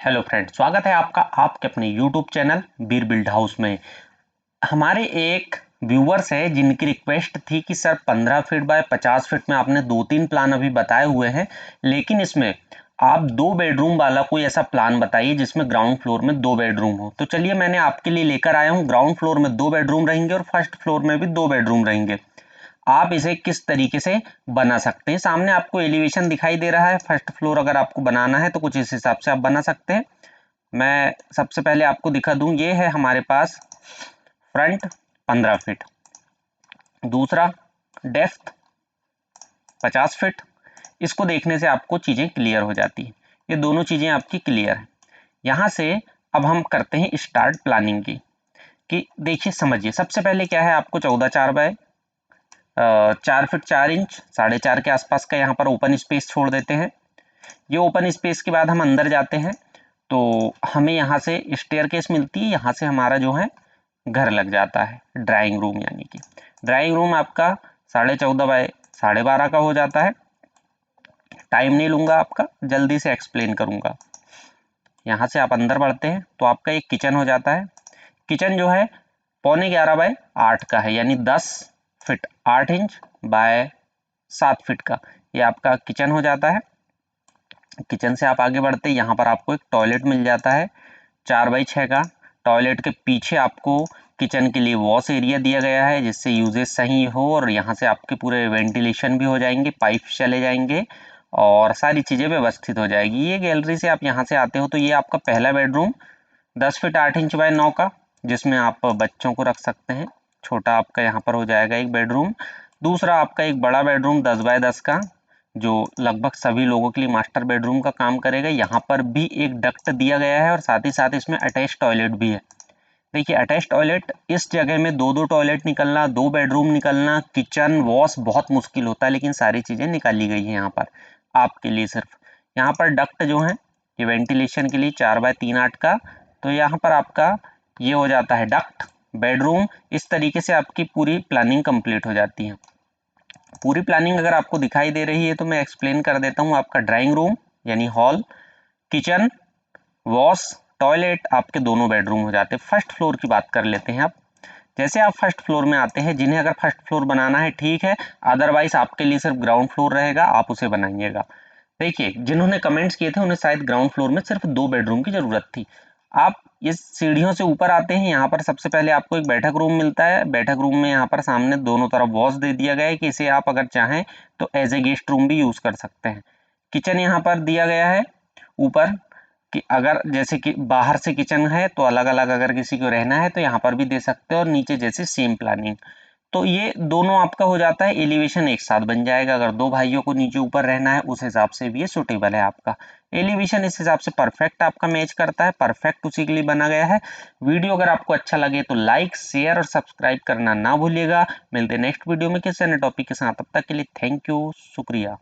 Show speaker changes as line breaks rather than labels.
Hello friend, स्वागत है आपका आपके अपने यूट्यूब चैनल बीर बिल्ड हाउस में। हमारे एक व्यूवर्स है जिनकी रिक्वेस्ट थी कि सर 15 फीट बाय 50 फीट में आपने 2-3 प्लान अभी बताए हुए हैं, लेकिन इसमें आप 2 बेडरूम वाला कोई ऐसा प्लान बताइए जिसमें ग्राउंड फ्लोर में 2 बेडरूम हो। तो चलिए मैंने आपके लिए लेकर आया हूँ, ग्राउंड फ्लोर में 2 बेडरूम रहेंगे और फर्स्ट फ्लोर में भी 2 बेडरूम रहेंगे। आप इसे किस तरीके से बना सकते हैं। सामने आपको एलिवेशन दिखाई दे रहा है। फर्स्ट फ्लोर अगर आपको बनाना है तो कुछ इस हिसाब से आप बना सकते हैं। मैं सबसे पहले आपको दिखा दूं, ये है हमारे पास फ्रंट 15 फीट, दूसरा डेप्थ 50 फीट। इसको देखने से आपको चीज़ें क्लियर हो जाती हैं। ये दोनों चीज़ें आपकी क्लियर हैं। यहाँ से अब हम करते हैं स्टार्ट प्लानिंग की। कि देखिए समझिए, सबसे पहले क्या है, आपको 14 बाय 4 फीट 4 इंच 4.5 के आसपास का यहाँ पर ओपन स्पेस छोड़ देते हैं। ये ओपन स्पेस के बाद हम अंदर जाते हैं तो हमें यहाँ से स्टेयरकेस मिलती है। यहाँ से हमारा जो है घर लग जाता है ड्राइंग रूम, यानी कि ड्राइंग रूम आपका 14.5 बाय 12.5 का हो जाता है। टाइम नहीं लूंगा आपका, जल्दी से एक्सप्लेन करूंगा। यहाँ से आप अंदर बढ़ते हैं तो आपका एक किचन हो जाता है। किचन जो है 11.25 बाय 8 का है, यानी 10 फीट 8 इंच बाय 7 फीट का ये आपका किचन हो जाता है। किचन से आप आगे बढ़ते हैं, यहाँ पर आपको एक टॉयलेट मिल जाता है 4 बाई 6 का। टॉयलेट के पीछे आपको किचन के लिए वॉश एरिया दिया गया है जिससे यूजेज सही हो और यहाँ से आपके पूरे वेंटिलेशन भी हो जाएंगे, पाइप चले जाएंगे और सारी चीज़ें व्यवस्थित हो जाएगी। ये गैलरी से आप यहाँ से आते हो तो ये आपका पहला बेडरूम 10 फीट 8 इंच बाय 9 का, जिसमें आप बच्चों को रख सकते हैं। छोटा आपका यहाँ पर हो जाएगा एक बेडरूम। दूसरा आपका एक बड़ा बेडरूम 10 बाय 10 का, जो लगभग सभी लोगों के लिए मास्टर बेडरूम का काम करेगा। यहाँ पर भी एक डक्ट दिया गया है और साथ ही साथ इसमें अटैच टॉयलेट भी है। देखिए अटैच टॉयलेट, इस जगह में 2-2 टॉयलेट निकलना, 2 बेडरूम निकलना, किचन वॉश बहुत मुश्किल होता है, लेकिन सारी चीज़ें निकाली गई हैं यहाँ पर आपके लिए। सिर्फ यहाँ पर डक्ट जो है ये वेंटिलेशन के लिए 4 बाय 3 8 का, तो यहाँ पर आपका ये हो जाता है डक्ट बेडरूम। इस तरीके से आपकी पूरी प्लानिंग कंप्लीट हो जाती है। पूरी प्लानिंग अगर आपको दिखाई दे रही है तो मैं एक्सप्लेन कर देता हूँ। आपका ड्राइंग रूम यानी हॉल, किचन, वॉश, टॉयलेट आपके दोनों बेडरूम हो जाते हैं। फर्स्ट फ्लोर की बात कर लेते हैं। आप जैसे आप फर्स्ट फ्लोर में आते हैं, जिन्हें अगर फर्स्ट फ्लोर बनाना है ठीक है, अदरवाइज आपके लिए सिर्फ ग्राउंड फ्लोर रहेगा, आप उसे बनाइएगा। देखिए जिन्होंने कमेंट्स किए थे उन्हें शायद ग्राउंड फ्लोर में सिर्फ 2 बेडरूम की जरूरत थी। आप इस सीढ़ियों से ऊपर आते हैं, यहाँ पर सबसे पहले आपको एक बैठक रूम मिलता है। बैठक रूम में यहाँ पर सामने दोनों तरफ वॉश दे दिया गया है कि इसे आप अगर चाहें तो एज ए गेस्ट रूम भी यूज कर सकते हैं। किचन यहाँ पर दिया गया है ऊपर, कि अगर जैसे कि बाहर से किचन है तो अलग अलग अगर किसी को रहना है तो यहाँ पर भी दे सकते हैं, और नीचे जैसे सेम प्लानिंग। तो ये दोनों आपका हो जाता है, एलिवेशन एक साथ बन जाएगा। अगर 2 भाइयों को नीचे ऊपर रहना है उस हिसाब से भी ये सुटेबल है आपका। एलिवेशन इस हिसाब से परफेक्ट आपका मैच करता है, परफेक्ट उसी के लिए बना गया है। वीडियो अगर आपको अच्छा लगे तो लाइक शेयर और सब्सक्राइब करना ना भूलिएगा। मिलते हैं नेक्स्ट वीडियो में किसी अन्य टॉपिक के साथ, तब तक के लिए थैंक यू, शुक्रिया।